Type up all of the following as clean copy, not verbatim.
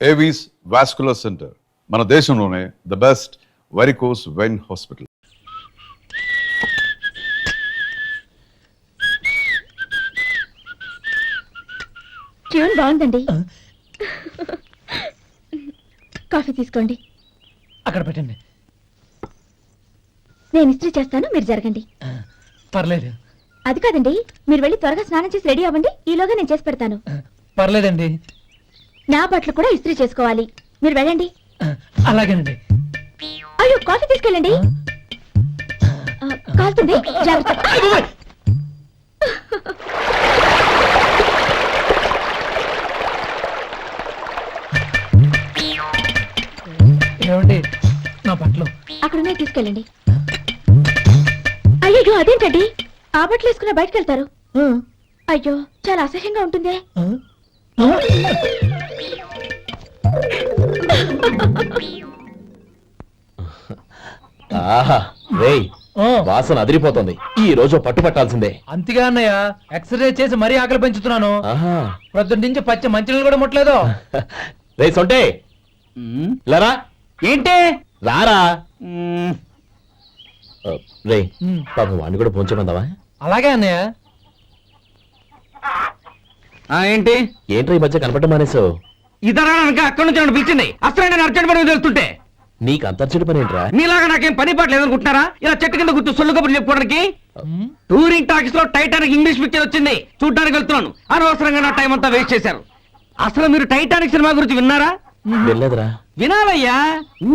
Avis vascular centre మన దేశంలోనే the best varicose vein hospital. Tune బాగుందండి. కాఫీ తీసుకోండి. అక్కడ పెట్టండి. నేను ఇస్త్రీ చేస్తాను, మీరు జరగండి. పర్లేదు. అది కాదండి, మీరు వెళ్ళి త్వరగా స్నానం చేసి రెడీ అవ్వండి, ఈలోగా నేను చేసి పెడతాను. పర్లేదండి. నా బట్టలు కూడా ఇస్త్రీ చేసుకోవాలి, మీరు వెళ్ళండి. అలాగేనండి. అయ్యో, కాఫీ తీసుకెళ్ళండి. కాలుతుంది, జాగ్రత్త. ఏమండి, నా బట్టలు అక్కడున్నాయి, తీసుకెళ్ళండి. అయ్యో, అదేంటండి ఆ బట్టలు వేసుకున్న బయటకు వెళ్తారు? అయ్యో, చాలా అసహ్యంగా ఉంటుందే. వాసన అదిరిపోతుంది. ఈ రోజు పట్టుపట్టాల్సిందే. అంతగా అన్నయ్య, ఎక్సర్సైజ్ చేసి మరీ ఆకలి పెంచుతున్నాను. ప్రొద్దున నుంచి పచ్చ మంచినీళ్ళు కూడా ముట్టలేదు. రే సొంటే, లరా ఏంటి రారా. రే పాపం వాడిని కూడా పోంచమందావా? అలాగే అన్నయ్య. ఏంటి ఏంట్రా ఈ మధ్య కనపడటం మానేసావు? ఇతర అక్కడి నుంచి నన్ను పిలిచింది. అసలు నేను అర్జెంట్ పని తెలుస్తుంటే నీకు అంతర్చడి పని ఏంట్రా? మీలాగా నాకేం పని పాట లేదనుకుంటున్నారా? ఇలా చెట్టు కింద గుర్తు సొల్లు కబుర్లు చెప్పుకోవడానికి. టూరింగ్ టాకీస్ లో టైటానిక్ ఇంగ్లీష్ పిక్చర్ వచ్చింది, చూడడానికి వెళ్తున్నాను. అనవసరంగా నా టైం అంతా వేస్ట్ చేశారు. అసలు మీరు టైటానిక్ సినిమా గురించి విన్నారా? వెళ్ళలేదురా. వినాలయ్యా.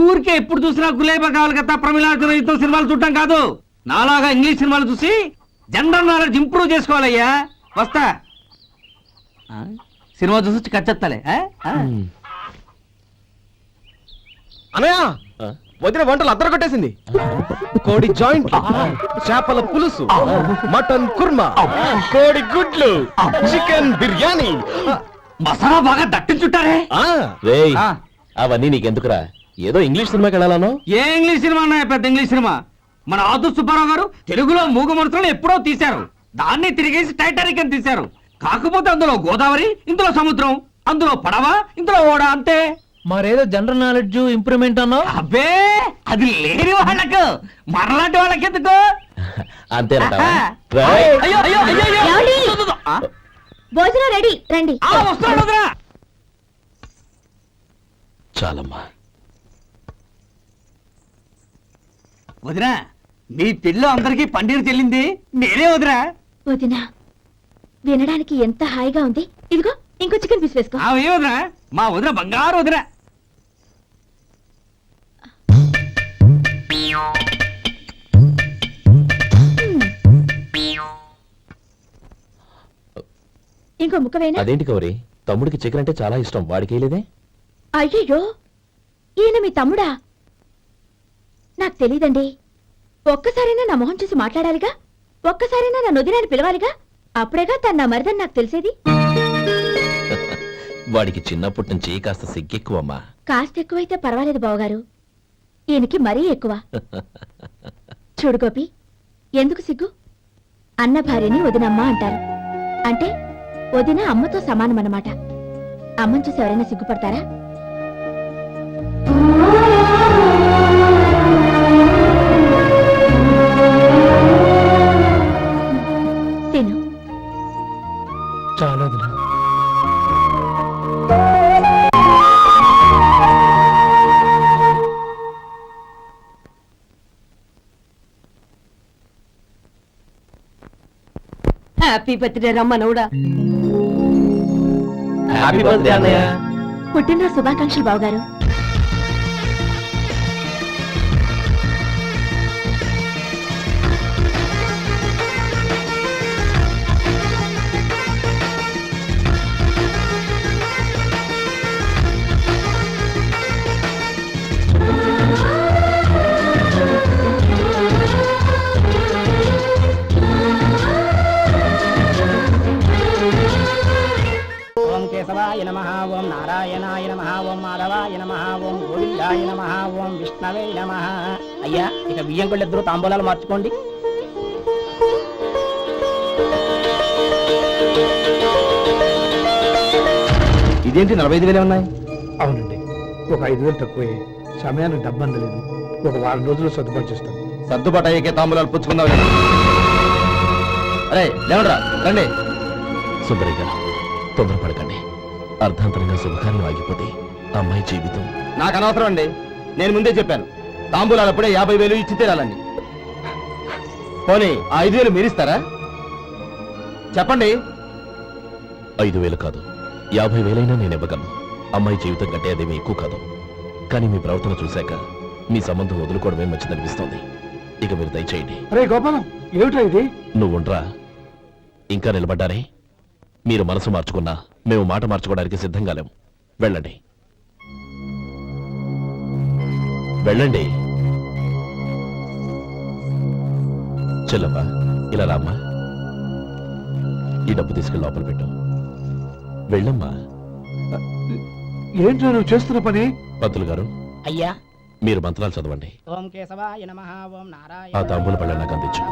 ఊరికే ఎప్పుడు చూసినా గులేబా కావాలి కదా, ప్రమిళార్జున యుద్ధం సినిమాలు చూడటం కాదు. నాలాగా ఇంగ్లీష్ సినిమాలు చూసి జనరల్ నాలెడ్జ్ ఇంప్రూవ్ చేసుకోవాలయ్యా. వస్తా. సినిమా చూసి కచ్చెత్తాలే. అనయ్య, వదిన వంటలు అద్దరు కొట్టేసింది. కోడి జాయింట్, చేపల పులుసు, మటన్ కుర్మా, కోడి గుడ్లు, చికెన్ బిర్యానీ, మసాలా బాగా దట్టించుంటారే. రేయ్ అవన్నీ నీకెందుకురా? ఏదో ఇంగ్లీష్ సినిమాకి వెళ్ళాలను. ఏ ఇంగ్లీష్ సినిమా అన్నా? పెద్ద ఇంగ్లీష్ సినిమా. మన ఆదు సుబ్బారావు గారు తెలుగులో మూగ మనుషులను ఎప్పుడో తీశారు. దాన్ని తిరిగేసి టైటానిక్ అని తీశారు. కాకపోతే అందులో గోదావరి, ఇందులో సముద్రం, అందులో పడవ, ఇందులో ఓడ, అంతే. మరేదో జనరల్ నాలెడ్జ్ ఇంప్రూవ్మెంట్ అన్నావు. అబ్బే, అది లేని వాళ్ళకు, మరలాంటి వాళ్ళకి ఎందుకు? అంతేనంటావా? అయ్యో అయ్యో అయ్యో, ఏమండి? భోజనం రెడీ, రండి. వస్తున్నాడు వదినా. చాలమ్మా. వదినా, మీ పిల్ల అందరికీ పన్నీరు చెల్లింది నేనే వదినా. వదినా, వినడానికి ఎంత హాయిగా ఉంది. ఇదిగో ఇంకో చికెన్ పీస్ వేసుకో. ఏ వదినా, మా వదిన బంగారు వదినా. ఇంకో ముక్కవేనా? అదేంటి కౌరి, తమ్ముడికి చికెన్ అంటే చాలా ఇష్టం, వాడికి వేయలేదే? అయ్యయ్యో, ఈయన మీ తమ్ముడా? నాకు తెలీదండి. ఒక్కసారైనా నా మొహం చూసి మాట్లాడాలిగా, ఒక్కసారైనా నా నొదినాన్ని పిలవాలిగా, అప్పుడేగా తన నా మరిదని నాకు తెలిసేది. వాడికి చిన్నప్పటి నుంచి కాస్త సిగ్గెక్కువమ్మా. కాస్త ఎక్కువైతే పర్వాలేదు బావగారు, ఈయనకి మరీ ఎక్కువ. చూడు గోపి, ఎందుకు సిగ్గు? అన్న భార్యని వదినమ్మ అంటారు. అంటే వదిన అమ్మతో సమానమన్నమాట. అమ్మని చూసి ఎవరైనా సిగ్గుపడతారా? తిను. చాలా వదినా. హ్యాపీ బర్త్డే రమ్మనవుడా. హ్యాపీ బర్త్డే అన్నయ్య. పుట్టినరోజు శుభాకాంక్షలు బావగారు. కేశవాయ నమః, ఓం నారాయణాయ నమః, ఓం మాధవాయ నమః, ఓం గోవిందాయ నమః, ఓం విష్ణవే నమః. అయ్యా, ఇక బియ్యం కొళ్ళిద్దరూ తాంబూలాలు మార్చుకోండి. ఇదేంటి 45,000 ఉన్నాయి? అవునండి, ఒక 5,000 తక్కువే. సమయానికి డబ్బు అందలేదు. ఒక వారం రోజులు సర్దుబాటు చేస్తాను. సర్దుబాటు అయ్యే తాంబూలాలు పుచ్చుకుందాం. అరే లేవరా రండి. సుందరి గారు తొందరపడకండి. అర్ధాంతరంగా శుభకార్యం ఆగిపోతే అమ్మాయి జీవితం. నాకు అనవసరం అండి, నేను ముందే చెప్పాను. తాంబూలాలు అప్పుడే 50,000 ఇచ్చి తీరాలండి. పోనీ ఆ 5,000 మీరిస్తారా? చెప్పండి. 5,000 కాదు, 50,000 నేను ఇవ్వగలను. అమ్మాయి జీవితం కంటే అదేమీ ఎక్కువ కాదు. కానీ మీ ప్రవర్తన చూశాక మీ సంబంధం వదులుకోవడమే మంచిదనిపిస్తోంది. ఇక మీరు దయచేయండి. అరే గోపాలం, ఏమిట్రా ఇది? నువ్వుండ్రా. ఇంకా నిలబడ్డారే? మీరు మనసు మార్చుకున్నా మేము మాట మార్చుకోవడానికి సిద్ధంగా లేము. వెళ్ళండి వెళ్ళండి. చెల్లమ్మా ఇలా రామ్మా. ఈ డబ్బు తీసుకెళ్ళి లోపల పెట్టు. వెళ్ళమ్మా. ఏంట్రా నువ్వు చేస్తున్న పని? పంతులు గారు అయ్యా. మీరు మంత్రాలు చదవండి. ఓం కేశవాయ నమః, ఓం ఆ నారాయణ తాంబూల పళ్ళ నాకు అందించు.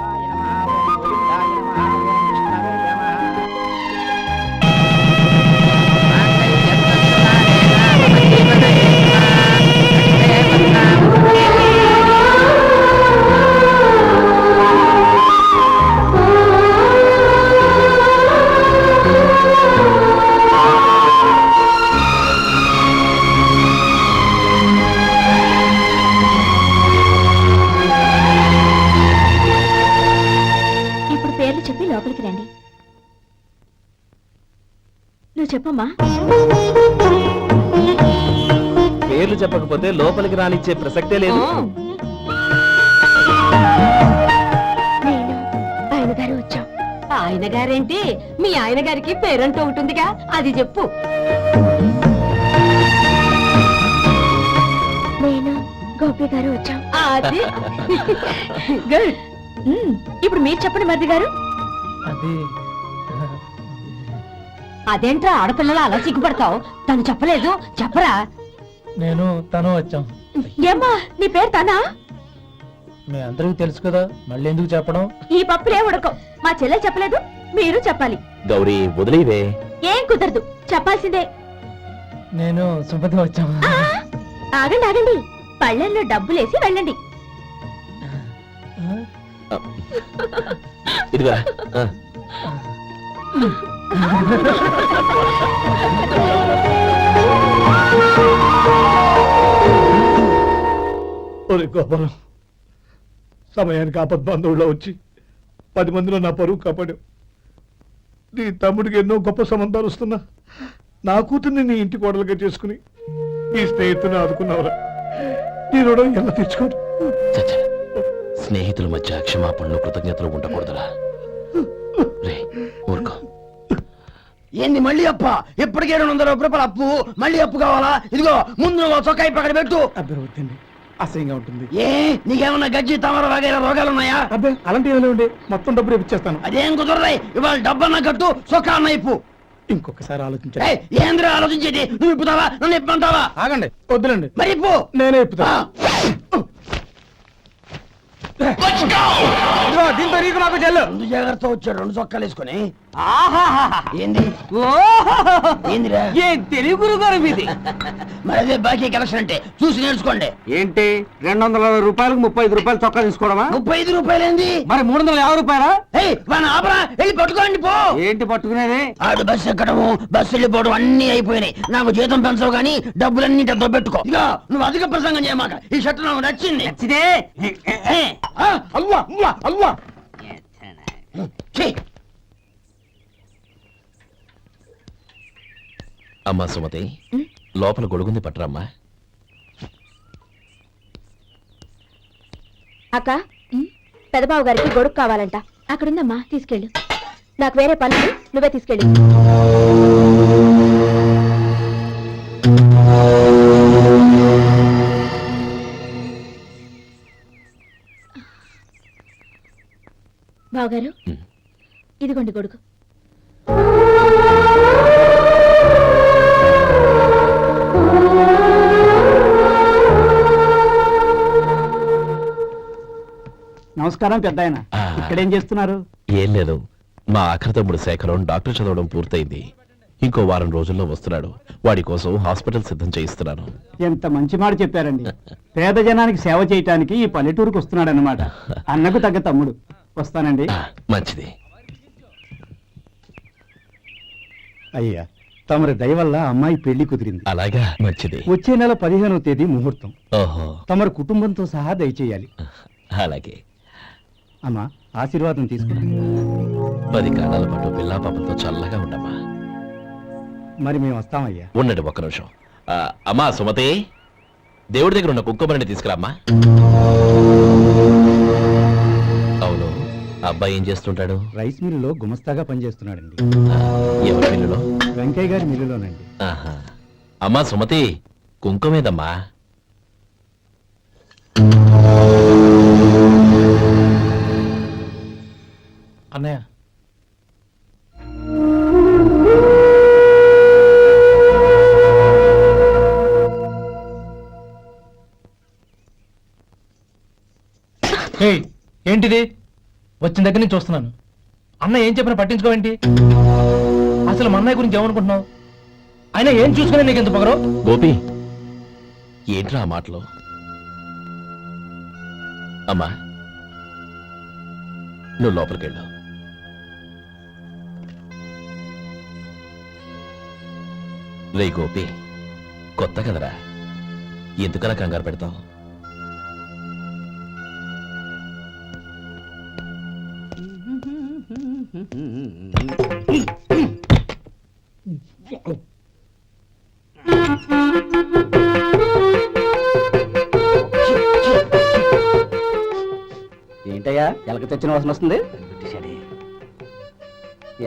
ఇప్పుడు పేర్లు చెప్పి లోపలికి రండి. నువ్వు చెప్పమ్మా. పేర్లు చెప్పకపోతే లోపలికి రానిచ్చే ప్రసక్తే లేదు. నేను ఆయన గారు వచ్చాం. ఆయన గారేంటి, మీ ఆయన గారికి పేరంటూ ఉంటుందిగా, అది చెప్పు. నేను గోపి గారు వచ్చాం. అది గుడ్. ఇప్పుడు మీరు చెప్పండి మరిది గారు. అది అదేంట్రా ఆడపిల్లలు అలా సిగ్గుపడతావు? తను చెప్పలేదు, చెప్పరా. నేను తను వచ్చాం. ఏమ్మా నీ పేరు తానా? మీ అందరికీ తెలుసు కదా, మళ్ళీ ఎందుకు చెప్పడం? ఈ పప్పులే ఉడకం. మా చెల్లె చెప్పలేదు, మీరు చెప్పాలి. గౌరీ వదిలేవే. ఏం కుదరదు, చెప్పాల్సిందే. నేను సుమతి వచ్చాం. ఆ, ఆగండి ఆగండి, పళ్ళెల్లో డబ్బులేసి వెళ్ళండి. ఇదిగా ఒరే గోపాలం, సమయానికి ఆపద్బంధువుల్లో వచ్చి 10 మందిలో నా పరువు కాపాడావు. నీ తమ్ముడికి ఎన్నో గొప్ప సంబంధాలు వస్తున్నా నా కూతుర్ని నీ ఇంటి కోడలుగా చేసుకుని నీ స్నేహితుని ఆదుకున్నావురా. నీ రుణం ఎలా తెచ్చుకోరు? చచ్చ, స్నేహితుల మధ్య క్షమాపణలు కృతజ్ఞతలు ఉండకూడదురా. రే ఊరుకో. ఏంది మళ్ళీ అప్ప? ఇప్పటికే 200 రూపాయల అప్పు, మళ్ళీ అప్పు కావాలా? ఇదిగో ముందు నువ్వు చొక్కా పక్కన పెట్టు. అబ్బే వద్దండి, అసహ్యంగా ఉంటుంది. ఏ నీకేమన్నా గజ్జి తమర వగైరా రోగాలున్నాయా? అబ్బే అలాంటి ఏమైనా ఉండే, మొత్తం డబ్బు రేపు ఇచ్చేస్తాను. అదేం కుదరదాయి. ఇవాళ డబ్బన్నా కట్టు, చొక్కా అన్న ఇప్పు. ఇంకొకసారి ఆలోచించండి. ఏంద్ర ఆలోచించేది? నువ్వు ఇప్పుతావా, నన్ను ఇప్పమంటావా? ఆగండి, వద్దులండి, మరి ఇప్పు. నేనే ఇప్పుతా. దీంతో నీకు నాకు చెల్లు. ముందు జాగ్రత్త వచ్చాడు 2 చొక్కాలు వేసుకొని. ఏంది ఏందిరా? ఏ తెలుగు గురువు గారు మీది? మరి అదే బాకీ కలెక్షన్ అంటే చూసి నేర్చుకోండి. ఏంటి 220 రూపాయలకు 35 రూపాయలు చొక్కా తీసుకోవడమా? 35 రూపాయలు ఏంది? మరి 350 రూపాయలా? మన ఆపరా, వెళ్ళి పట్టుకోండి పో. ఏంటి పట్టుకునేది? ఆడు బస్సు ఎక్కడము, బస్సు వెళ్ళిపోవడం అన్ని అయిపోయినాయి. నాకు జీతం పెంచవు కానీ డబ్బులన్నీ డబ్బు పెట్టుకో. ఇక నువ్వు అధిక ప్రసంగం చేయమాక. ఈ షర్ట్ నాకు నచ్చింది. అల్వా అల్వా అల్వా. అమ్మా సుమతి, లోపల గొడుగుంది పట్టరమ్మా. అక్క, పెదబాబు గారికి గొడుగు కావాలంట. అక్కడుందమ్మా, తీసుకెళ్ళు. నాకు వేరే పనులు, నువ్వే తీసుకెళ్ళు. బావగారు, ఇదిగోండి గొడుగు. నమస్కారం పెద్ద ఆయన. ఇక్కడేం చేస్తున్నారు? ఏం లేదు, మా ఆఖరి తమ్ముడు శేఖరం డాక్టర్ చదవడం పూర్తయింది. ఇంకో వారం రోజుల్లో వస్తున్నాడు. వాడి కోసం హాస్పిటల్ సిద్ధం చేయిస్తున్నాను. ఎంత మంచి మాట చెప్పారండి. పేద జనానికి సేవ చేయటానికి ఈ పల్లెటూరుకు వస్తున్నాడు అన్నమాట. అన్నకు తగ్గ తమ్ముడు. వస్తానండి. మంచిది. అయ్యా, తమరి దయ వల్ల అమ్మాయి పెళ్లి కుదిరింది. అలాగా, మంచిది. వచ్చే నెల 15వ తేదీ ముహూర్తం. ఓహో, తమరు కుటుంబంతో సహా దయచేయాలి. అలాగే. అమ్మా, ఆశీర్వాదం తీసుకుని 10 కాలాల పాటు పిల్లా పాపంతో చల్లగా ఉండమ్మా. మరి మేము వస్తామయ్యా. ఉండండి ఒక్క నిమిషం. అమ్మా సుమతి, దేవుడి దగ్గర ఉన్న కుక్కమని తీసుకురామ్మా. అవును, అబ్బాయి ఏం చేస్తుంటాడు? రైస్ మిల్లులో గుమస్తాగా పనిచేస్తున్నాడండి. ఎవరి పిల్లలో? వెంకయ్య గారి మిల్లులోనండి. ఆహా. అమ్మా సుమతి, కుంకుమేదమ్మా? అన్నయ్య, ఏయ్, ఏంటిది? వచ్చిన దగ్గర నుంచి చూస్తున్నాను. అన్న ఏం చెప్పినా పట్టించుకోవేంటి? అసలు మా అన్నయ్య గురించి ఏమనుకుంటున్నావు? అయినా ఏం చూసుకునే నీకు ఎంత పొగరు? గోపి, ఏంట్రా ఆ మాటలు? అమ్మా, నువ్వు లోపలికెళ్ళు. రే గోపి, కొత్త కదరా, ఎందుకలా కంగారు పెడతావు? ఏంటయ్యా, ఎలక తెచ్చిన వాసన వస్తుంది?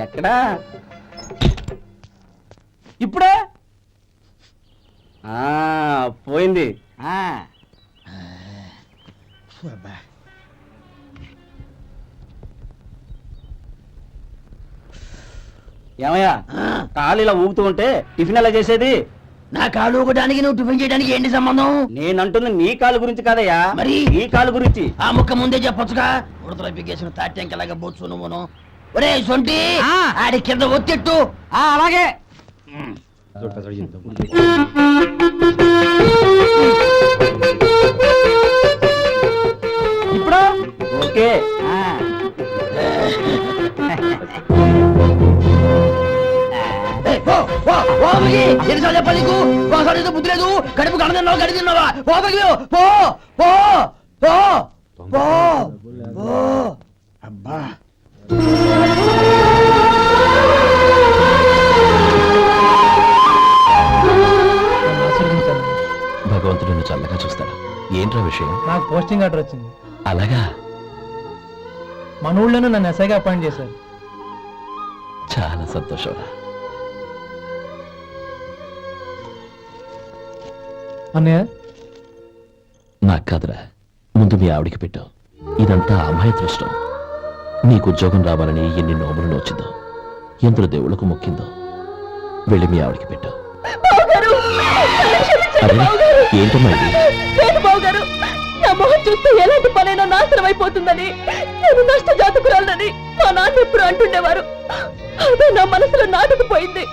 ఎక్కడా? ఇప్పుడే పోయింది. ఏమయ్యా, కాళ్ళు ఇలా ఊగుతూ ఉంటే టిఫిన్ ఎలా చేసేది? నా కాలు ఊగడానికి నువ్వు టిఫిన్ చేయడానికి ఏంటి సంబంధం? నేనంటుంది నీ కాలు గురించి కాదయ్యా, మరి ఈ కాలు గురించి. ఆ ముక్క ముందే చెప్పొచ్చుగా. ఉడతలో పిగేసిన తాట్యంకలాగా బొచ్చు నువ్వును. ఒరే సొంటి, ఆడి కింద ఒత్తిట్టు. అలాగే. ఇప్పుడు ఓకే. ఎన్నిసార్లు చెప్పాలి నీకు? ఒకసారి బుద్ధి లేదు. కడుపు గడ తిన్నావు, గడి తిన్నావా? పో పో పో పో పో. అబ్బా, నన్ను ఆశీర్వదించాను. భగవంతుడు నిన్ను చల్లగా చూస్తాడు. ఏంట్రా విషయం? నాకు పోస్టింగ్ ఆర్డర్ వచ్చింది. అలాగా, మన ఊళ్ళోనే నన్ను ఎస్ఐగా అపాయింట్ చేశారు. చాలా సంతోషంరా. అన్నయ్య, నాకు కాదురా, ముందు మీ ఆవిడికి పెట్టు. ఇదంతా అమ్మాయి దృష్టం. నీకు ఉద్యోగం రావాలని ఎన్ని నోములు నోచిందో, ఎందరు దేవుళ్ళకు మొక్కిందో. వెళ్ళి మీ ఆవిడికి పెట్టు. అరే, ఏంటమ్మా ఇది? బావగారు, నా మొహం చూస్తే ఎలాంటి పనైనా నాశనం అయిపోతుందని, నేను నష్ట జాతకురాలని మా నాన్న ఎప్పుడు అంటుండేవారు. అదే నా మనసులో నాటుకుపోయింది.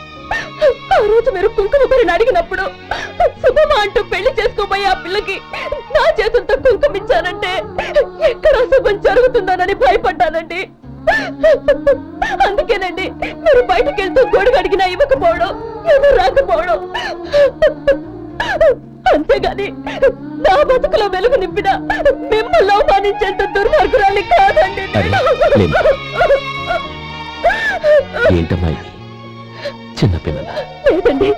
ఆ రోజు మీరు కుంకుమ భరిని అడిగినప్పుడు శుభమా అంటూ పెళ్లి చేసుకోబోయే ఆ పిల్లకి నా చేతులతో కుంకుమ ఇచ్చానంటే ఎక్కడ శుభం జరుగుతుందోనని భయపడ్డానండి. అందుకేనండి మీరు బయటకు వెళ్తూ గొడుగు అడిగినా ఇవ్వకపోవడం, ఎవరు రాకపోవడం. అంతేగాని నా బతుకులో వెలుగు నింపిన మిమ్మల్ని అవమానించేంత దుర్మార్గురాలి కాదండి. అరే, ఏంటమ్మా ఇది? చిన్నపిల్లల లేదండి,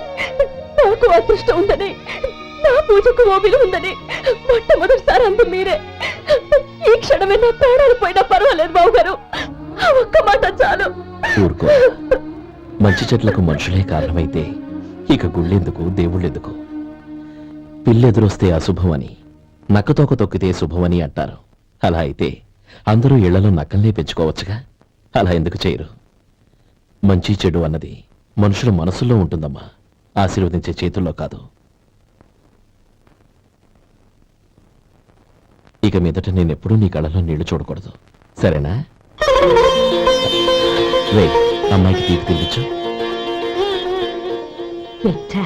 నాకు అదృష్టం ఉందని, నా పూజకు ఓ విలువ ఉందని మొట్టమొదటిసారి అంది మీరే. ఈ క్షణమే నా ప్రాణాలు పోయినా పర్వాలేదు బావగారు. ఒక్క మాట చాలు. ఊరుకో. మంచి చెట్లకు మనుషులే కారణమైతే ఇక గుళ్ళెందుకు, దేవుళ్ళెందుకు? పిల్లెదురొస్తే అశుభం అని, నక్కతోక తొక్కితే శుభమని అంటారు. అలా అయితే అందరూ ఇళ్లలో నక్కల్నే పెంచుకోవచ్చుగా. అలా ఎందుకు చేయరు? మంచి చెడు అన్నది మనుషుల మనసుల్లో ఉంటుందమ్మా, ఆశీర్వదించే చేతుల్లో కాదు. ఇక మీదట నేనెప్పుడూ నీ కళ్ళలో నీళ్లు చూడకూడదు, సరేనా? రే, అమ్మాయికి తీపి తినిపించు. పెట్టా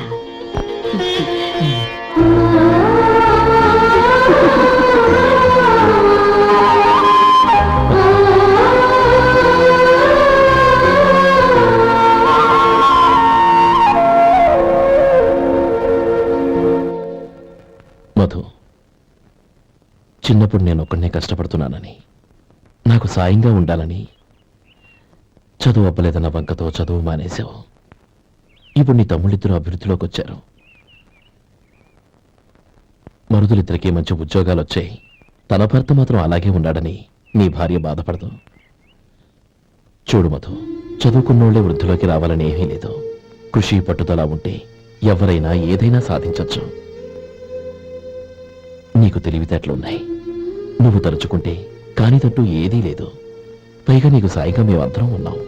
మధు, చిన్నప్పుడు నేను ఒక్కడనే కష్టపడుతున్నానని, నాకు సాయంగా ఉండాలని చదువు అవ్వలేదన్న వంకతో చదువు మానేశావు. ఇప్పుడు నీ తమ్ముళ్ళిద్దరూ అభివృద్ధిలోకి వచ్చారు. మరుదులిద్దరికీ మంచి ఉద్యోగాలు వచ్చాయి. తన భర్త మాత్రం అలాగే ఉన్నాడని నీ భార్య బాధపడదు. చూడు మధు, చదువుకున్నోళ్లే వృద్ధిలోకి రావాలని ఏమీ లేదు. కృషి పట్టుదల ఉంటే ఎవరైనా ఏదైనా సాధించొచ్చు. నీకు తెలివితేటలున్నాయి. నువ్వు తలుచుకుంటే కానిదంటూ ఏదీ లేదు. పైగా నీకు సాయిగా మేమందరం ఉన్నాం.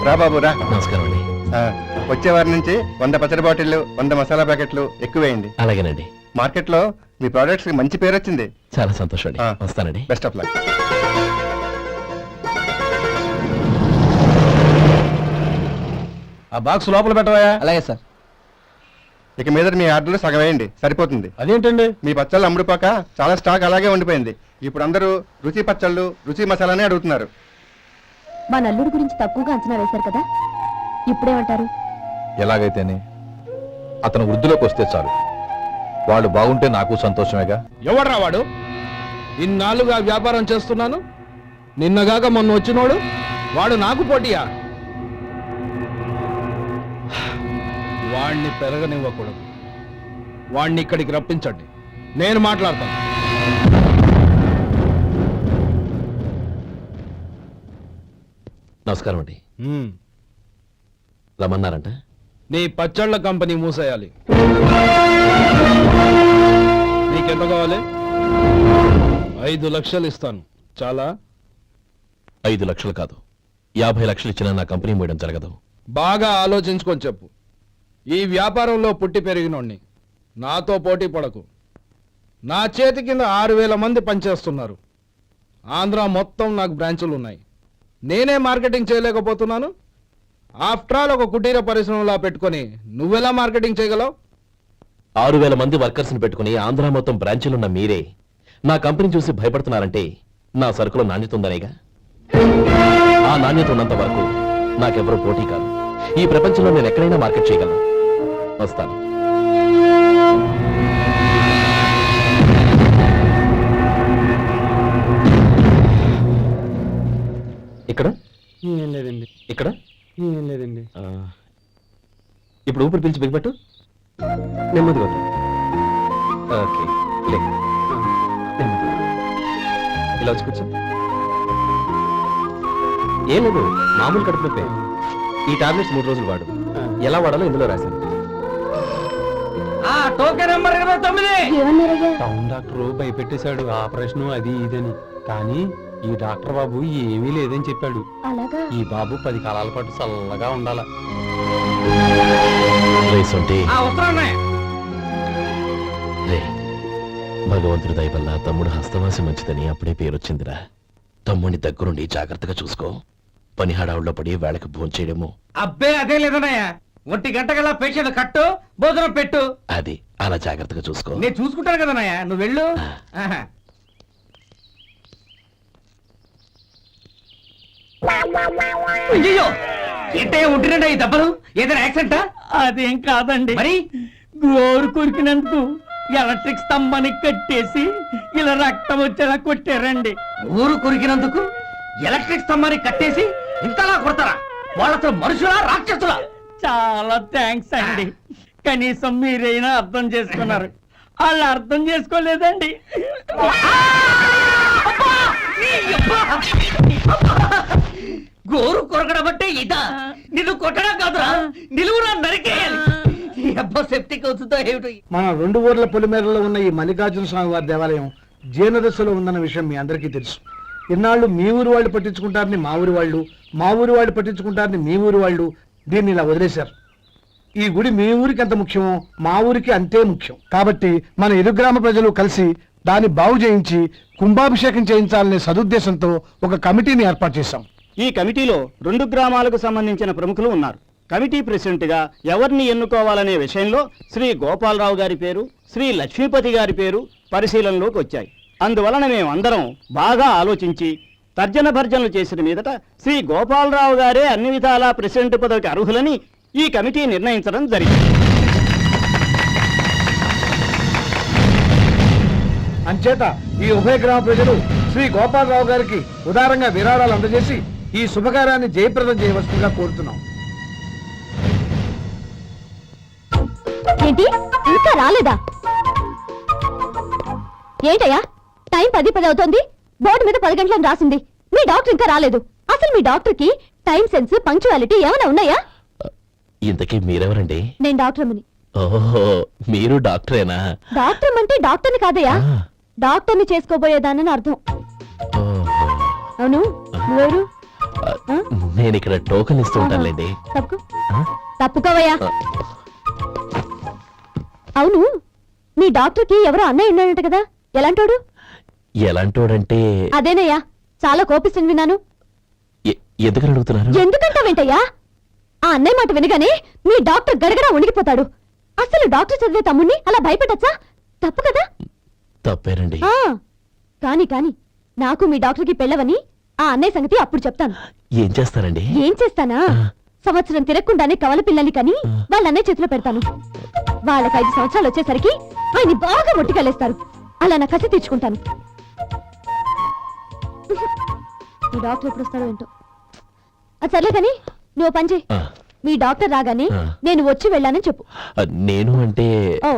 రా బాబు రా. నమస్కారం అండి. వచ్చే వారి నుంచి 100 పచ్చడి బాటిళ్లు 100 మసాలా ప్యాకెట్లు ఎక్కువేయండి. అలాగేనండి. మార్కెట్ లో మీ ప్రోడక్ట్స్ కి మంచి పేరు వచ్చింది. చాలా సంతోషం అండి. వస్తానండి. Best of luck. ఆ బాక్స్ లోపల పెట్టవా? అలాగే సార్. ఇక మీద మీ ఆర్డర్లు సగం వేయండి, సరిపోతుంది. అదేంటండి? మీ పచ్చళ్ళు అమ్ముడుపోక చాలా స్టాక్ అలాగే ఉండిపోయింది. ఇప్పుడు అందరూ రుచి పచ్చళ్ళు రుచి మసాలానే అడుగుతున్నారు. మా నల్లుడి గురించి తక్కువగా అంచనా వేశారు కదా, ఇప్పుడేమంటారు? ఎలాగైతేనే అతను వృద్ధిలోకి వస్తే చాలు. వాడు బాగుంటే నాకు సంతోషమేగా. ఎవడ్రా వాడు? ఇన్నాళ్ళుగా వ్యాపారం చేస్తున్నాను, నిన్నగాక మొన్న వచ్చినోడు వాడు నాకు పోటీయా? వాణ్ణి పెరగనివ్వకూడదు. వాణ్ణి ఇక్కడికి రప్పించండి, నేను మాట్లాడతాను. నమస్కారం అండి. రమ్మన్నారంట? నీ పచ్చళ్ళ కంపెనీ మూసేయాలి. నీకెంత కావాలి? 5 లక్షలు ఇస్తాను. చాలా? 5 లక్షలు కాదు, 50 లక్షలు ఇచ్చినా నా కంపెనీ మూయడం జరగదు. బాగా ఆలోచించుకొని చెప్పు. ఈ వ్యాపారంలో పుట్టి పెరిగినోడ్ని, నాతో పోటీ పడకు. నా చేతి కింద 6,000 మంది పనిచేస్తున్నారు. ఆంధ్ర మొత్తం నాకు బ్రాంచులు ఉన్నాయి. నేనే మార్కెటింగ్ చేయలేకపోతున్నాను. ఆఫ్టర్ ఆల్ ఒక కుటీర పరిశ్రమలా పెట్టుకొని నువ్వెలా మార్కెటింగ్ చేయగలవు? 6,000 మంది వర్కర్స్ని పెట్టుకుని ఆంధ్ర మొత్తం బ్రాంచీలున్న మీరే నా కంపెనీ చూసి భయపడుతున్నారంటే నా సరుకులో నాణ్యత ఉందనేగా. ఆ నాణ్యత ఉన్నంత వరకు నాకెవరూ పోటీ కాదు. ఈ ప్రపంచంలో నేను ఎక్కడైనా మార్కెట్ చేయగలను. వస్తాను. ఇక్కడ ఏం లేదండి. ఇక్కడ ఏం లేదండి. ఇప్పుడు ఊపిరి పీల్చి బిగబట్టు. నెమ్మదిగా. ఓకే, లే. ఇలా వచ్చి కూర్చో. ఏం లేదు, మామూలు కడుపు నొప్పే. ఈ టాబ్లెట్స్ 3 రోజులు వాడు. ఎలా వాడాలో ఇందులో రాశాను. Token number 29. ఏమన్నారయ్యా? టౌన్ డాక్టర్ భయపెట్టేశాడు ఆపరేషన్ అది ఇదని. కానీ ఈ డాక్టర్ బాబు ఏమీ లేదని చెప్పాడు. అలాగా? ఈ బాబు 10 కాలాల పాటు చల్లగా ఉండాల. వస్తున్నాయి. రే, భగవంతుడి దయ వల్ల తమ్ముడు హస్తవాసి మంచిదని అప్పుడే పేరొచ్చిందిరా. తమ్ముడిని దగ్గరుండి జాగ్రత్తగా చూసుకో. పని హడావుల్లో పడి వేళకు భోంచేయడము. అబ్బే అదే లేదన్నయ్య. 1 గంటకల్లా పేషెంట్ కట్టు, భోజనం పెట్టు. అది అలా జాగ్రత్తగా చూసుకో. నేను చూసుకుంటాను కదన్నయ్య, నువ్వు వెళ్ళు. ఆహా. అయ్యో, ఏంటయ్యా ఉంటున్నాడా ఈ దెబ్బలు? ఏదైనా యాక్సిడెంటా? అదేం కాదండి, మరి గోరు కొరికినందుకు ఎలక్ట్రిక్ స్తంభాన్ని కట్టేసి ఇలా రక్తం వచ్చేలా కొట్టారండి. ఊరు కొరికినందుకు ఎలక్ట్రిక్ స్తంభాన్ని కట్టేసి ఇంతలా కొడతారా? వాళ్ళతో మనుషులా రాక్షసులా? చాలా థ్యాంక్స్ అండి, కనీసం మీరైనా అర్థం చేసుకున్నారు. వాళ్ళు అర్థం చేసుకోలేదండి. గోరు కొరకడం అంటే ఇదా? నిన్ను కొట్టడం కాదురా, నిలువురా నరికేయాలి. ఈ అబ్బా సెప్టిక్ అవుతుందో ఏమిటో. మన 2 ఊర్ల పొలిమేరలో ఉన్న ఈ మల్లికార్జున స్వామి వారి దేవాలయం జీర్ణదశలో ఉందన్న విషయం మీ అందరికీ తెలుసు. ఇన్నాళ్ళు మీ ఊరు వాళ్ళు పట్టించుకుంటారని మా ఊరి వాళ్ళు, మా ఊరి వాళ్ళు పట్టించుకుంటారని మీ ఊరి వాళ్ళు దీన్ని ఇలా వదిలేశారు. ఈ గుడి మీ ఊరికి ఎంత ముఖ్యమో మా ఊరికి అంతే ముఖ్యం. కాబట్టి మన ఇరు గ్రామ ప్రజలు కలిసి దాన్ని బాగు చేయించి కుంభాభిషేకం చేయించాలనే సదుద్దేశంతో ఒక కమిటీని ఏర్పాటు చేశాం. ఈ కమిటీలో 2 గ్రామాలకు సంబంధించిన ప్రముఖులు ఉన్నారు. కమిటీ ప్రెసిడెంట్ గా ఎవరిని ఎన్నుకోవాలనే విషయంలో శ్రీ గోపాలరావు గారి పేరు, శ్రీ లక్ష్మీపతి గారి పేరు పరిశీలనలోకి వచ్చాయి. అందువలన మేమందరం బాగా ఆలోచించి తర్జన భర్జనలు చేసిన మీదట శ్రీ గోపాలరావు గారే అన్ని విధాలా ప్రెసిడెంట్ పదవికి అర్హులని ఈ కమిటీ నిర్ణయించడం జరిగింది. అంచేత ఈ ఉభయ గ్రామ ప్రజలు శ్రీ గోపాలరావు గారికి ఉదారంగా విరాళాలు అందజేసి ఈ శుభకార్యాన్ని జయప్రదం చేయవలసిందిగా కోరుతున్నాం. ఏంటి ఇంకా రాలేదా? ఏంటయ్యా, టైం 10 అవుతోంది. బోర్డు మీద 10 గంటలను రాసింది. మీ డాక్టర్ ఇంకా రాలేదు. అసలు మీ డాక్టర్ కి టైం సెన్స్, పంక్చువాలిటీ ఏమైనా ఉన్నాయా? ఇంతకీ మీరెవరండి? నేను డాక్టర్ అమ్మని. ఓహో, మీరు డాక్టరేనా? డాక్టర్ అంటే డాక్టర్ని కాదయ్యా, డాక్టర్ని చేసుకోబోయేదానని అర్థం. ఓహో. అవును, నువ్వెవరు? నేను ఇక్కడ టోకెన్ ఇస్తూ ఉంటానులేండి. తప్పుకోవయ్యా. అవును, మీ డాక్టర్ కి ఎవరో అన్నయ్య ఉన్నాడంట కదా, ఎలాంటోడు? ఎలాంటోడంటే అదేనయ్యా, చాలా కోపిస్తుంది విన్నాను. ఎందుకని అడుగుతున్నారు? ఎందుకంటావేంటయ్యా? ఆ అన్నయ్య మాట వినగానే మీ డాక్టర్ గడగడా ఉనికిపోతాడు. అసలు డాక్టర్ చదివే తమ్ముణ్ణి అలా భయపెట్టచ్చా? తప్పు కదా? తప్పేనండి. కాని కాని నాకు మీ డాక్టర్కి పెళ్ళవని ఆ అన్నయ్య సంగతి అప్పుడు చెప్తాను. ఏం చేస్తారండి? ఏం చేస్తానా, సంవత్సరం తిరగకుండానే కవల పిల్లల్ని కని వాళ్ళ అన్నయ్య చేతిలో పెడతాను. వాళ్ళకి 5 సంవత్సరాలు వచ్చేసరికి ఆయన్ని బాగా ముట్టికెళ్ళేస్తారు. అలా నా కసి తీర్చుకుంటాను. మీ డాక్టర్ ఎప్పుడు వస్తాడో ఏంటో. అది సర్లే కానీ నువ్వు పని చేయి. మీ డాక్టర్ రాగానే నేను వచ్చి వెళ్ళానని చెప్పు. నేను అంటే ఓ,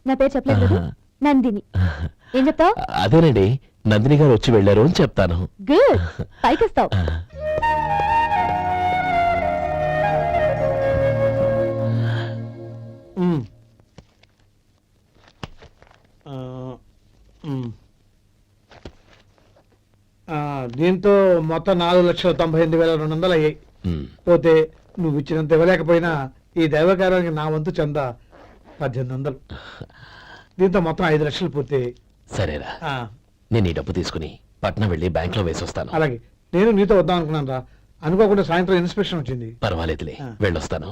నా పేరు చెప్పలేదు కదా, నందిని. ఏం చెప్తావు? అదేనండి, నందిని గారు వచ్చి వెళ్ళారు అని చెప్తాను. గుడ్, పైకొస్తావు. దీంతో మొత్తం 4,98,200 అయ్యాయి. పోతే నువ్వు ఇచ్చినంత ఇవ్వలేకపోయినా ఈ దైవకార్యానికి నా వంతు చందా 1800. దీంతో మొత్తం 5 లక్షలు పూర్తి. సరేరా, నేను ఈ డబ్బు తీసుకుని పట్నం వెళ్ళి బ్యాంక్ లో వేసి వస్తాను. అలాగే, నేను నీతో వద్దాం అనుకున్నాను రా, అనుకోకుండా సాయంత్రం ఇన్స్పెక్షన్ వచ్చింది. పర్వాలేదులే, వెళ్ళొస్తాను.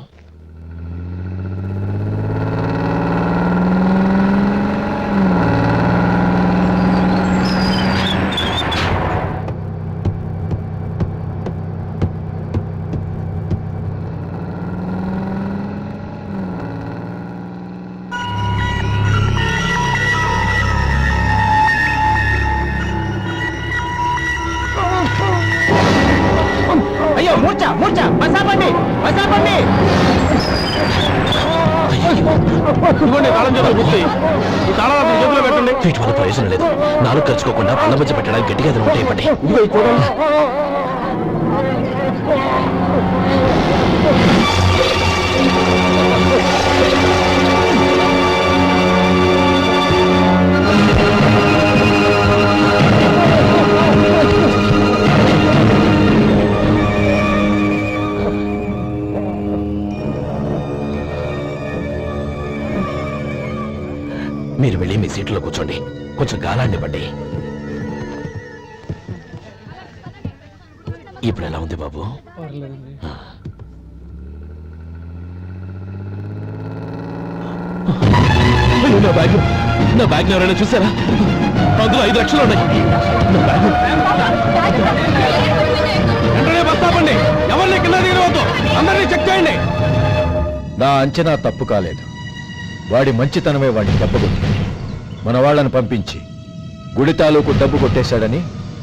అయ్యో, మూర్ఛ మూర్ఛ, బసాపండి బసాపండి. వీటి వల్ల ప్రయోజనం లేదు. 4 ఖర్చుకోకుండా పళ్ళ మధ్య పెట్టడానికి గట్టిగా ఉంటాయి. ఇప్పటి వెళ్ళి మీ సీట్లో కూర్చోండి, కొంచెం గాలాండి ఇవ్వండి. ఇప్పుడు ఎలా ఉంది బాబు? ఆ. అయ్యో, నా బ్యాగ్ ఎవరైనా చూసారా? అందులో 5 లక్షలు ఉన్నాయి. నా బ్యాగ్ వెంటనే బస్తాపండి, ఎవరిని కింద దిగవద్దు, అందరినీ చెక్ చేయండి. నా అంచనా తప్పు కాలేదు. వాడి మంచితనమే వాడిని దెబ్బకొట్టింది. మన వాళ్ళని పంపించి గుడి తాలూకు డబ్బు కొట్టేశాడని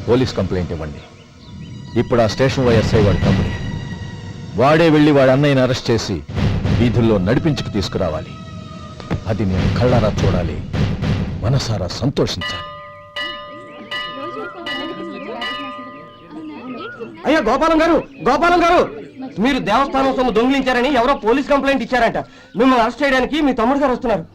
పోలీస్ కంప్లైంట్ ఇవ్వండి. ఇప్పుడు ఆ స్టేషన్ ఎస్ఐ వాడి తమ్ముడే. వాడే వెళ్ళి వాడి అన్నయ్యని అరెస్ట్ చేసి వీధుల్లో నడిపించుకు తీసుకురావాలి. అది నేను కళ్ళారా చూడాలి, మనసారా సంతోషించాలి. అయ్యా గోపాలం గారు, గోపాలం గారు, మీరు దేవస్థానం సొమ్ము దొంగిలించారని ఎవరో పోలీస్ కంప్లైంట్ ఇచ్చారంట. మిమ్మల్ని అరెస్ట్ చేయడానికి మీ తమ్ముడు గారు వస్తున్నారు.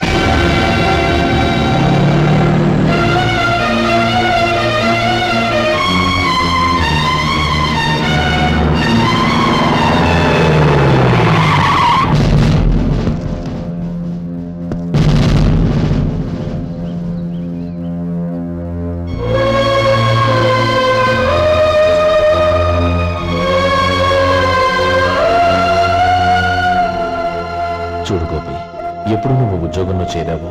చూడు గోపి, ఎప్పుడు నువ్వు ఉద్యోగంలో చేరావో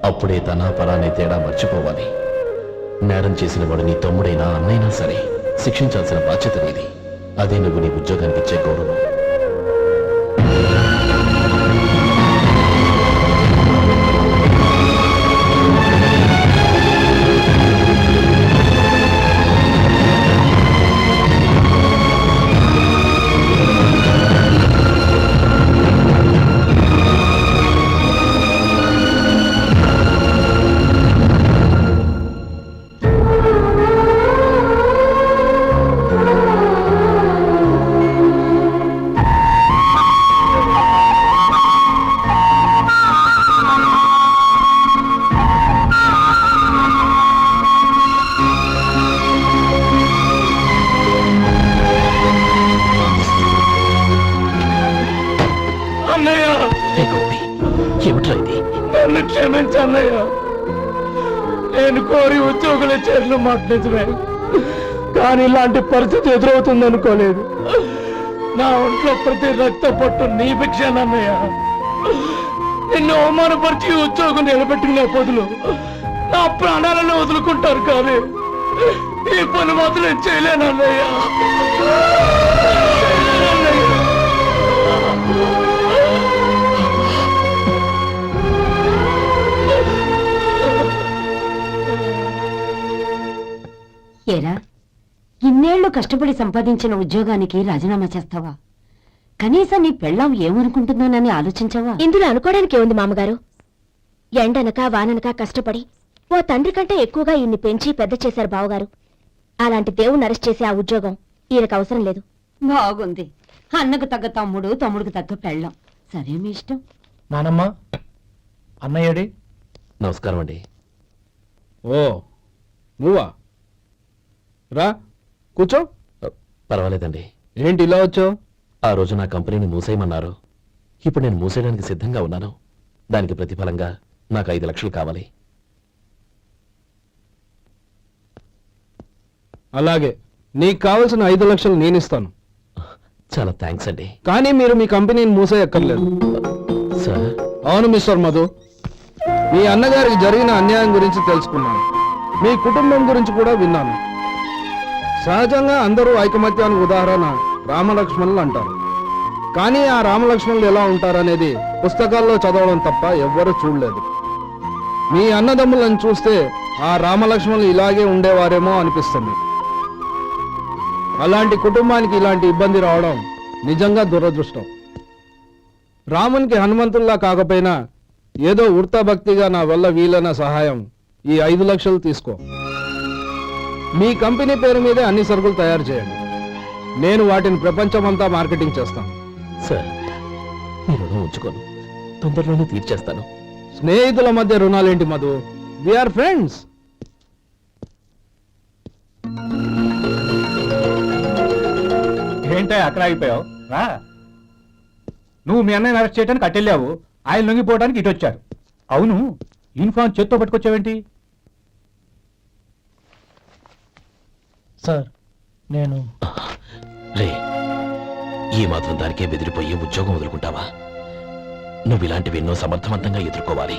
అప్పుడే తన పరానే తేడా మర్చిపోవాలి. నేరం చేసిన వాడు నీ తమ్ముడైనా అన్నైనా సరే శిక్షించాల్సిన బాధ్యత నీది. అదే నువ్వు నీ ఉద్యోగానికి ఇచ్చే గౌరవం. ఏమిట్రా ఇది? నన్ను క్షమించన్నయ్య. నేను కోరి ఉద్యోగుల చేతులు మాట్లాడమే, కానీ ఇలాంటి పరిస్థితి ఎదురవుతుంది అనుకోలేదు. నా ఒంట్లో ప్రతి రక్త పట్టు నీ భిక్షానన్నయ్య. నిన్ను అవమానపరిచి ఉద్యోగం నిలబెట్టుకునే బదులు నా ప్రాణాలను వదులుకుంటారు, కానీ ఈ పని మాత్రం చేయలేనన్నయ్య. ఏరా, ఇన్నేళ్లు కష్టపడి సంపాదించిన ఉద్యోగానికి రాజీనామా చేస్తావా? కనీసం నీ పెళ్ళాం ఏమనుకుంటుందోనని ఆలోచించావా? ఇందులో అనుకోవడానికి ఏముంది మామగారు? ఎండనక వాననక కష్టపడి ఓ తండ్రి కంటే ఎక్కువగా ఈయన్ని పెంచి పెద్ద చేశారు బావగారు. అలాంటి దేవుణ్ణి అరెస్ట్ చేసే ఆ ఉద్యోగం ఈయనకు అవసరం లేదు. బాగుంది. అన్నకు తగ్గ తమ్ముడు, తమ్ముడికి తగ్గ పెళ్ళాం. సరే, మీ ఇష్టం. నానమ్మ, అన్నయ్యడి. నమస్కారం అండి. ఓ నువ్వా? రా కూర్చో. పర్వాలేదండి. ఏంటి ఇలా వచ్చావు? ఆ రోజు నా కంపెనీని మూసేయమన్నారు. ఇప్పుడు నేను మూసేయడానికి సిద్ధంగా ఉన్నాను. దానికి ప్రతిఫలంగా నాకు 5 లక్షలు కావాలి. అలాగే, నీకు కావలసిన 5 లక్షలు నేను ఇస్తాను. చాలా థ్యాంక్స్ అండి. కానీ మీరు మీ కంపెనీని మూసేయక్కర్లేదు. సార్? అవును మిస్టర్ మధు, మీ అన్నగారికి జరిగిన అన్యాయం గురించి తెలుసుకున్నాను. మీ కుటుంబం గురించి కూడా విన్నాను. సహజంగా అందరూ ఐకమత్యానికి ఉదాహరణ రామలక్ష్మణులు అంటారు. కానీ ఆ రామలక్ష్మణులు ఎలా ఉంటారనేది పుస్తకాల్లో చదవడం తప్ప ఎవ్వరూ చూడలేదు. మీ అన్నదమ్ములను చూస్తే ఆ రామలక్ష్మణులు ఇలాగే ఉండేవారేమో అనిపిస్తుంది. అలాంటి కుటుంబానికి ఇలాంటి ఇబ్బంది రావడం నిజంగా దురదృష్టం. రామునికి హనుమంతుల్లా కాకపోయినా ఏదో ఉడతాభక్తిగా నా వల్ల వీలైన సహాయం ఈ 5 లక్షలు తీసుకో. మీ కంపెనీ పేరు మీదే అన్ని సరుకులు తయారు చేయండి. నేను వాటిని ప్రపంచమంతా మార్కెటింగ్ చేస్తాను. సార్, మీ రుణం ఉంచుకోను, తొందరలోనే తీర్చేస్తాను. స్నేహితుల మధ్య రుణాలేంటి మధు? We are friends. ఏంటో అక్కడ ఆగిపోయావు? రా. నువ్వు మీ అన్నయ్యని అరెస్ట్ చేయడానికి అట్టెళ్ళావు, ఆయన లొంగిపోవడానికి ఇటు వచ్చారు. అవును, యూనిఫామ్ చేత్తో పట్టుకొచ్చావేంటి? సార్ నేను రే, ఈ మాత్రం దానికే బెదిరిపోయి ఉద్యోగం వదులుకుంటావా? నువ్వు ఇలాంటివి ఎన్నో సమర్థవంతంగా ఎదుర్కోవాలి.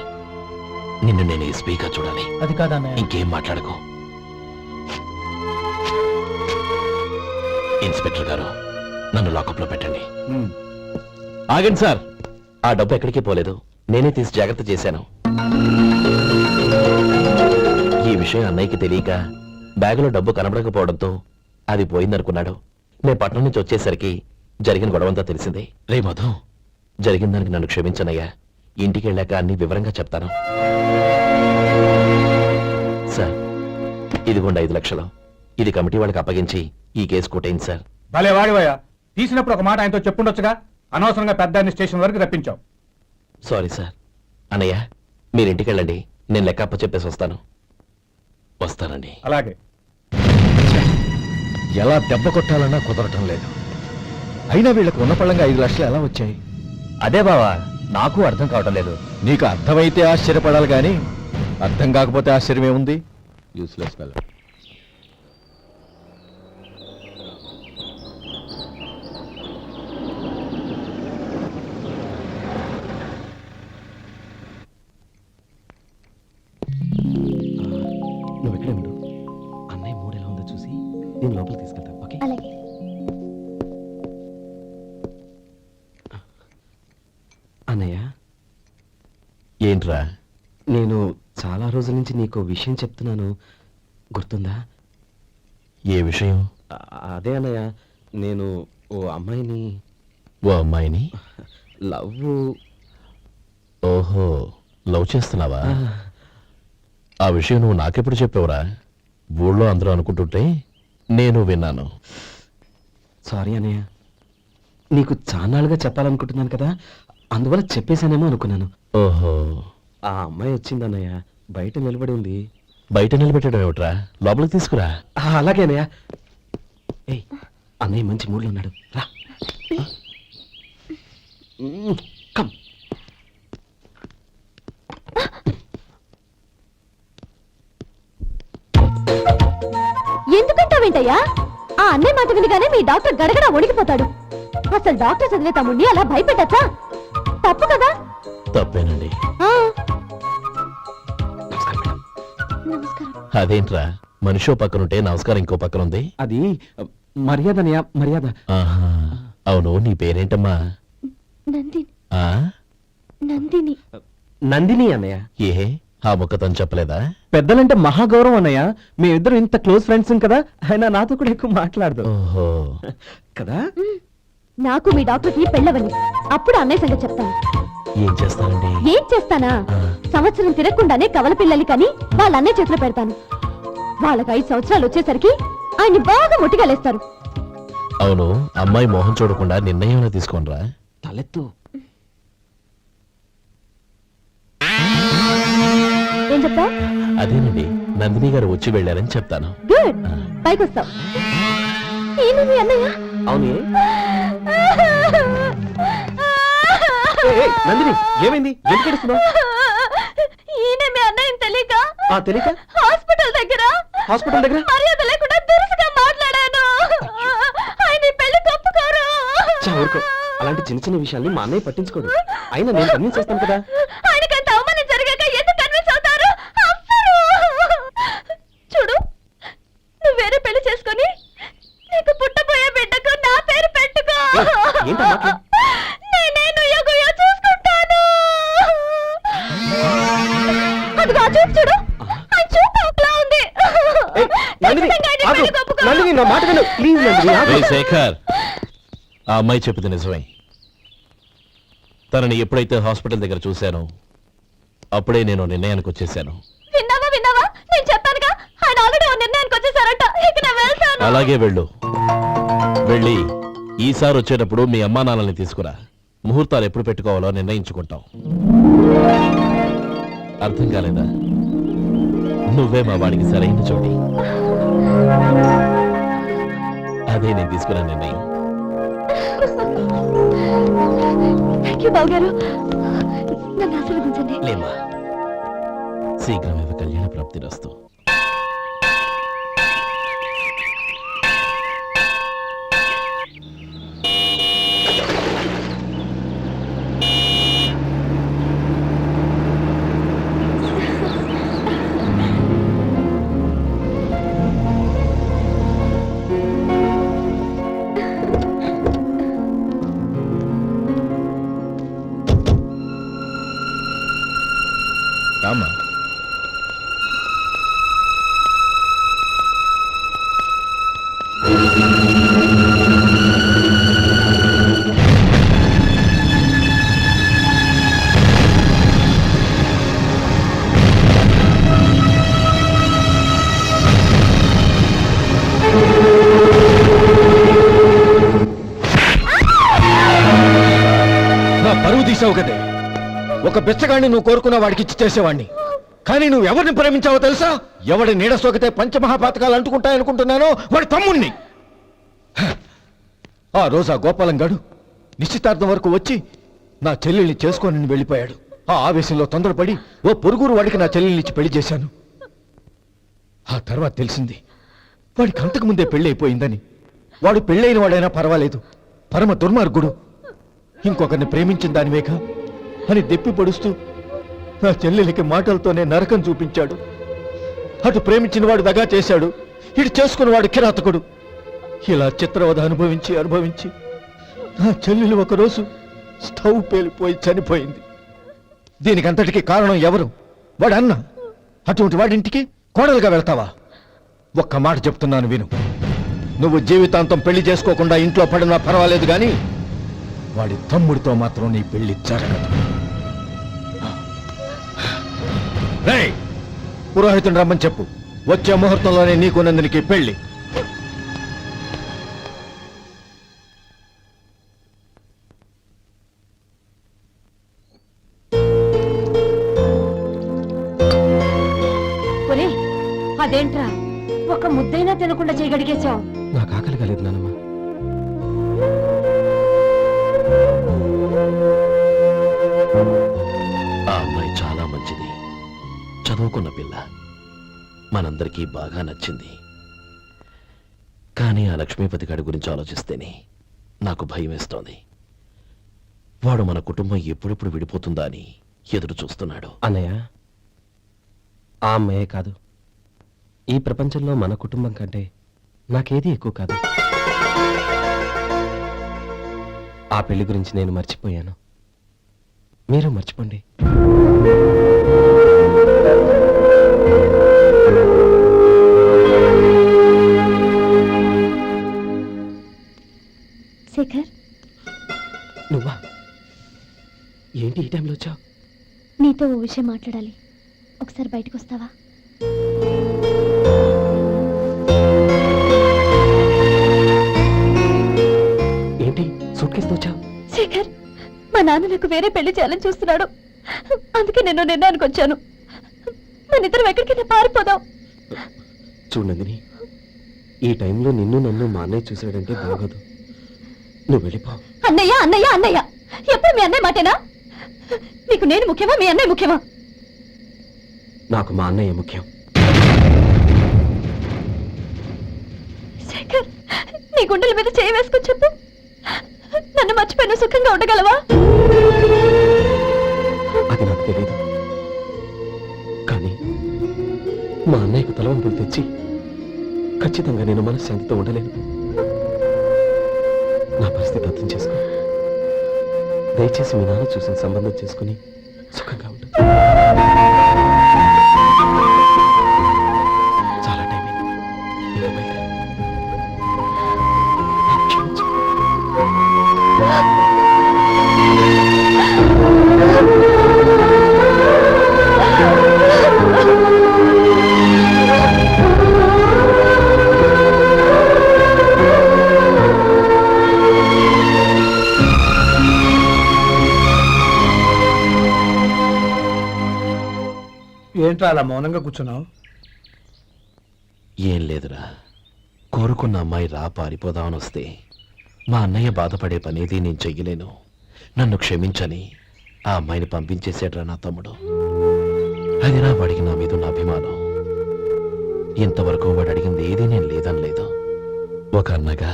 నిన్ను నేను ఎస్పీగా చూడాలి. అది కాదన్నయ్య. ఇంకేం మాట్లాడుకో. ఇన్స్పెక్టర్ గారు, నన్ను లాకప్లో పెట్టండి. ఆగండి సార్, ఆ డబ్బు ఎక్కడికి పోలేదు. నేనే తీసి జాగ్రత్త చేశాను. ఈ విషయం అన్నయ్యకి తెలియక బ్యాగులో డబ్బు కనబడకపోవడంతో అది పోయిందనుకున్నాడు. నేను పట్నం నుంచి వచ్చేసరికి జరిగిన గొడవంతా తెలిసిందే. రే మధు, జరిగిన దానికి నన్ను క్షమించనయ్యా. ఇంటికి వెళ్ళాక అన్ని వివరంగా చెప్తాను. సార్, ఇదిగోండి 5 లక్షలు. ఇది కమిటీ వాళ్ళకి అప్పగించి ఈ కేసు కొట్టేయండి సార్. భలే వాడివయ్యా, తీసినప్పుడు ఒక మాట ఆయనతో చెప్పుండొచ్చుగా. అనవసరంగా పెద్ద స్టేషన్ వరకు రప్పించావు. Sorry sir. అన్నయ్య, మీరు ఇంటికి వెళ్ళండి. నేను లెక్క అప్ప చెప్పేసి వస్తానండి. అలాగే. ఎలా దెబ్బ కొట్టాలన్నా కుదరటం లేదు. అయినా వీళ్ళకు ఉన్న పళ్ళంగా 5 లక్షలు ఎలా వచ్చాయి? అదే బావా, నాకు అర్థం కావటం లేదు. నీకు అర్థమైతే ఆశ్చర్యపడాలి కానీ అర్థం కాకపోతే ఆశ్చర్యం ఏముంది? Useless fellow. నువ్వు ఇక్కడే ఉండు. అన్నయ్య మూడు ఎలా ఉందో చూసి నేను లోపలికి తీసుకెళ్తాను. ఓకే? అలాగే. అన్నయ్య, ఏంట్రా? నేను చాలా రోజుల నుంచి నీకు విషయం చెప్తున్నాను, గుర్తుందా? ఏ విషయం? అదే అన్నయ్య, నేను ఓ అమ్మాయిని ఓ అమ్మాయిని లవ్. ఓహో, లవ్ చేస్తున్నావా? ఆ విషయం నువ్వు నాకెప్పుడు చెప్పావురా? ఊళ్ళో అందరూ అనుకుంటుంటే నేను విన్నాను. సారీ అన్నయ్య, నీకు చాన్నాళ్ళుగా చెప్పాలనుకుంటున్నాను కదా, అందువల్ల చెప్పేశానేమో అనుకున్నాను. ఓహో, ఆ అమ్మాయి వచ్చిందన్నయ్య, బయట నిలబడి ఉంది. బయట నిలబెట్టడం ఏమిట్రా? లోపలికి తీసుకురా. అలాగే అన్నయ్య. ఏయ్, అన్నయ్య మంచి మూడ్లో ఉన్నాడు, రా. కమ్. ఎందుకంటావేంటయ్యా? ఆ అన్నయ్య మాట వినగానే మీ డాక్టర్ గడగడ వణికిపోతాడు. అసలు డాక్టర్ చదివే తమ్ముడిని అలా భయపెట్టచ్చా? తప్పు కదా? తప్పేనండి. ఆ, నమస్కారం. అదేంట్రా, మనిషో పక్కనుంటే నమస్కారం ఇంకో పక్కన ఉంది? అది మర్యాద అన్నయ్య, మర్యాద. ఆహా, అవును, నీ పేరేంటమ్మా? నందిని. ఆ? నందిని. నందిని అన్నయ్య. ఏ, ఆ ముక్కతను చెప్పలేదా? పెద్దలంటే మహాగౌరవం అన్నయ్య. మేమిద్దరం ఇంత క్లోజ్ ఫ్రెండ్స్ కదా, ఆయన నాతో కూడా ఎక్కువ మాట్లాడదు ఓహో, కదా. నాకు మీ డాక్టర్కి పెళ్ళవని, అప్పుడు అన్నయ్య సంగతి చెప్తాను. ఏం చేస్తానండి? ఏం చేస్తానా? సంవత్సరం తిరగకుండానే కవల పిల్లల్ని కని వాళ్ళ అన్నయ్య చేతిలో పెడతాను. వాళ్ళకి 5 సంవత్సరాలు వచ్చేసరికి ఆయన్ని బాగా ముట్టిగలేస్తారు. అవును, అమ్మాయి మోహం చూడకుండా నిర్ణయం తీసుకోనరా? తలెత్తు. ఏం చెప్తా? అదేనండి, నందిని గారు వచ్చి వెళ్ళారని చెప్తాను. గుడ్, పైకొస్తావు. ఈయన మీ అన్నయ్య? అవునే. నందిని, ఏమైంది? ఎందుకు ఏడుస్తున్నావ్? ఈయన మీ అన్నయ్యని తెలియక తెలియక హాస్పిటల్ దగ్గర మర్యాద లేకుండా దురుసుగా మాట్లాడాను. ఆయన ఈ పెళ్లి తప్పుకోరు. ఊరుకో, అలాంటి చిన్న చిన్న విషయాల్ని మా అన్నయ్య పట్టించుకోడు. అయినా నేను కన్విన్స్ చేస్తాను కదా. ఆయనకంత అవమానం జరిగాక ఎందుకు కన్విన్స్ అవుతారు? అవ్వరు. చూడు, నువ్వు వేరే పెళ్లి చేసుకొని నీకు పుట్టబోయే బిడ్డకు నా పేరు పెట్టుకో. ఏంటమ్మా? నేనే నుయ్యగుయ్య చూసుకుంటాను. అదిగో ఆ చూపు చూడు, ఆ చూపు ఒకలా ఉంది. ఖచ్చితంగా ఆయన పెళ్లి ఒప్పుకో. నందిని, నా మాట విను ప్లీజ్. నందిని, రే శేఖర్, ఆ అమ్మాయి చెప్పింది నిజమే. తనని ఎప్పుడైతే హాస్పిటల్ దగ్గర చూశానో అప్పుడే నేను నిర్ణయానికి వచ్చేసాను. విన్నావా? నేను చెప్పానుగా, ఆయన ఆల్రెడీ ఓ నిర్ణయానికి వచ్చేసారట. ఇక నేను వెళ్తాను. అలాగే వెళ్ళు. వెళ్ళి ఈసారి వచ్చేటప్పుడు మీ అమ్మా నాన్నల్ని తీసుకురా. ముహూర్తాలు ఎప్పుడు పెట్టుకోవాలో నిర్ణయించుకుంటాం. అర్థం కాలేదా? నువ్వే మా వాడికి సరైన చోటి. అదే నేను తీసుకున్న నిర్ణయం. థ్యాంక్ యూ బాబు గారు, నన్ను ఆశీర్వదించండి. లేమా, శీఘ్రమేవ కళ్యాణ ప్రాప్తిరస్తు. రామా, నా పరువు తీసావు కదే. ఒక బిచ్చగాడిని నువ్వు కోరుకున్న వాడికి ఇచ్చి చేసేవాడిని. కానీ నువ్వు ఎవరిని ప్రేమించావో తెలుసా? ఎవడి నీడ సోకితే పంచమహాపాతకాలు అంటుకుంటాయనుకుంటున్నానో వాడి తమ్ముణ్ణి. ఆ రోజు ఆ గోపాలం గాడు నిశ్చితార్థం వరకు వచ్చి నా చెల్లెల్ని చేసుకొని వెళ్ళిపోయాడు. ఆ ఆవేశంలో తొందరపడి ఓ పొరుగురు వాడికి నా చెల్లెల్నిచ్చి పెళ్లి చేశాను. ఆ తర్వాత తెలిసింది వాడికి అంతకు ముందే పెళ్లి అయిపోయిందని. వాడు పెళ్ళైన వాడైనా పర్వాలేదు, పరమ దుర్మార్గుడు. ఇంకొకరిని ప్రేమించిన దానివేగా అని దెప్పి పొడుస్తూ నా చెల్లెలికి మాటలతోనే నరకం చూపించాడు. అటు ప్రేమించిన వాడు దగా చేశాడు, ఇటు చేసుకున్నవాడు కిరాతకుడు. ఇలా చిత్రవధ అనుభవించి నా చెల్లెలు ఒకరోజు స్టవ్ పేలిపోయి చనిపోయింది. దీనికంతటికీ కారణం ఎవరు? వాడు అన్న. అటువంటి వాడింటికి కోడలుగా వెళ్తావా? ఒక్క మాట చెప్తున్నాను విను. నువ్వు జీవితాంతం పెళ్లి చేసుకోకుండా ఇంట్లో పడినా పర్వాలేదు, కానీ వాడి తమ్ముడితో మాత్రం నీ పెళ్లి జరగదు. రేయ్, పురోహితుని రమ్మని చెప్పు. వచ్చే ముహూర్తంలోనే నీకు నందినికి పెళ్లి. ఒరే, అదేంట్రా ఒక ముద్దైనా తినకుండా చేయగడిగేశావు? నాకు ఆకలి కాలేదు నానమ్మ. ఆ అమ్మాయి చాలా మంచిది, చదువుకున్న పిల్ల, మనందరికీ బాగా నచ్చింది. కానీ ఆ లక్ష్మీపతి గారి గురించి ఆలోచిస్తేనే నాకు భయం వేస్తోంది. వాడు మన కుటుంబం ఎప్పుడెప్పుడు విడిపోతుందా అని ఎదురు చూస్తున్నాడు. అన్నయ్య, ఆ అమ్మాయే కాదు, ఈ ప్రపంచంలో మన కుటుంబం కంటే నాకేది ఎక్కువ కాదు. ఆ పెళ్లి గురించి నేను మర్చిపోయాను, మీరు మర్చిపోండి. శేఖర్, నువ్వా? ఏంటి ఈ టైంలో వచ్చావు? నీతో ఓ విషయం మాట్లాడాలి. ఒకసారి బయటకు వస్తావా? ఏంటి సూట్ కేసుతో వచ్చావు? శేఖర్, మా నాన్న నాకు వేరే పెళ్లి చేయాలని చూస్తున్నాడు. అందుకే నేను నిర్ణయానికి వచ్చాను. మన ఇద్దరం ఎక్కడికైనా పారిపోదాం. చూడు నందిని, ఈ టైంలో నిన్ను నన్ను మా అన్నయ్య చూసాడంటే బాగోదు. నువ్వు వెళ్ళిపో. అన్నయ్య అన్నయ్య అన్నయ్య, ఎప్పుడు మీ అన్నయ్య మాటేనా? నీకు నేను ముఖ్యమా, మీ అన్నయ్య ముఖ్యమా? నాకు మా అన్నయ్య ముఖ్యం. శేఖర్, నీ గుండెల మీద చేయి వేసుకొని చెప్పు, నన్ను మర్చిపోయిన సుఖంగా ఉండగలవా? అది నాకు తెలియదు, కానీ మా అన్నయ్యకు తలవంపులు తెచ్చి ఖచ్చితంగా నేను మనశ్శాంతితో ఉండలేను. నా పరిస్థితి అర్థం చేసుకో. దయచేసి మీ నాన్న చూసిన సంబంధం చేసుకుని సుఖంగా ఉండు. చాలా టైం అయింది, ఇంకా బయలుదేరు. నన్ను క్షమించు. ఏంట్రా అలా మౌనంగా కూర్చున్నావు? ఏం లేదురా, కోరుకున్న అమ్మాయి రా పారిపోదామని వస్తే మా అన్నయ్య బాధపడే పనేది నేను చెయ్యలేను. నన్ను క్షమించని ఆ అమ్మాయిని పంపించేసాడ్రా నా తమ్ముడు. అది వాడికి నా మీద ఉన్న అభిమానం. ఇంతవరకు వాడు అడిగింది ఏదీ నేను లేదని లేదు. ఒక అన్నగా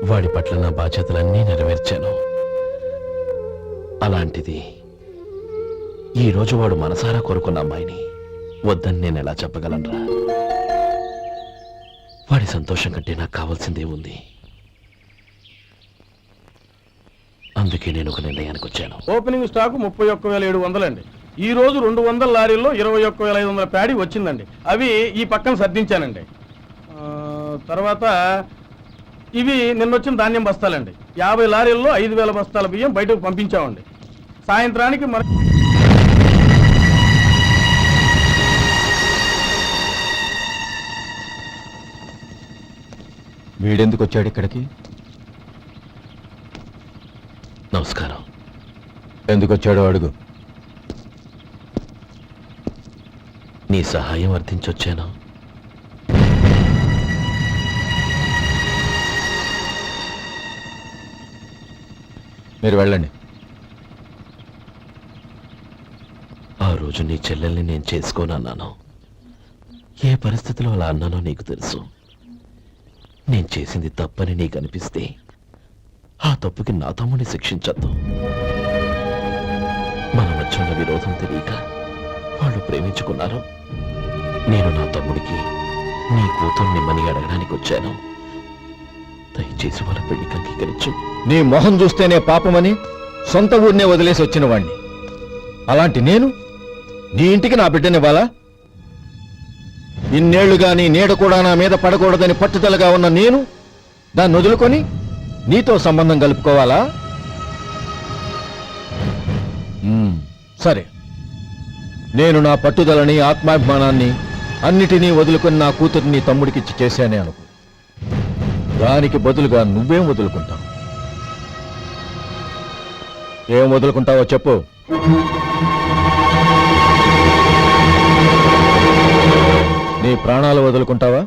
వాడి పట్ల నా బాధ్యతలన్నీ నెరవేర్చాను. అలాంటిది ఈ రోజు వాడు మనసారా కోరుకున్న అమ్మాయిని వద్దని నేను ఎలా చెప్పగలనురా? వాడి సంతోషం కంటే నాకు కావాల్సిందే ఉంది. అందుకే నేను ఒక నిర్ణయానికి వచ్చాను. ఓపెనింగ్ స్టాక్ 31,700 అండి. ఈ రోజు 200 లారీల్లో 21,500 ప్యాడీ వచ్చిందండి. అవి ఈ పక్కన సర్దించానండి. తర్వాత ఇవి నిన్నొచ్చిన ధాన్యం బస్తాలండి. 50 లారీల్లో 5,000 బస్తాల బియ్యం బయటకు పంపించామండి. సాయంత్రానికి మన వీడెందుకు వచ్చాడు ఇక్కడికి? నమస్కారం. ఎందుకు వచ్చాడో అడుగు. నీ సహాయం అర్థించొచ్చాను. మీరు వెళ్ళండి. ఆ రోజు నీ చెల్లెల్ని నేను చేసుకోనన్నాను. ఏ పరిస్థితిలో అలా అన్నానో నీకు తెలుసు. నేను చేసింది తప్పని నీకు అనిపిస్తే ఆ తప్పుకి నా తమ్ముడిని శిక్షించద్దు. మన మధ్య ఉన్న విరోధం తెలియక వాళ్ళు ప్రేమించుకున్నారు. నేను నా తమ్ముడికి నీ కూతుర్నిమ్మని అడగడానికి వచ్చాను. దయచేసి వాళ్ళ పెళ్లికి అంగీకరించు. నీ మొహం చూస్తేనే పాపమని సొంత ఊరినే వదిలేసి వచ్చిన వాణ్ణి. అలాంటి నేను నీ ఇంటికి నా బిడ్డనివ్వాలా? ఇన్నేళ్లుగా నీ నీడ కూడా నా మీద పడకూడదని పట్టుదలగా ఉన్న నేను దాన్ని వదులుకొని నీతో సంబంధం కలుపుకోవాలా? సరే, నేను నా పట్టుదలని ఆత్మాభిమానాన్ని అన్నిటినీ వదులుకొని నా కూతుర్ని తమ్ముడికిచ్చి చేశానే అనుకో. దానికి బదులుగా నువ్వేం వదులుకుంటావు? ఏం వదులుకుంటావో చెప్పు. నీ ప్రాణాలు వదులుకుంటావా?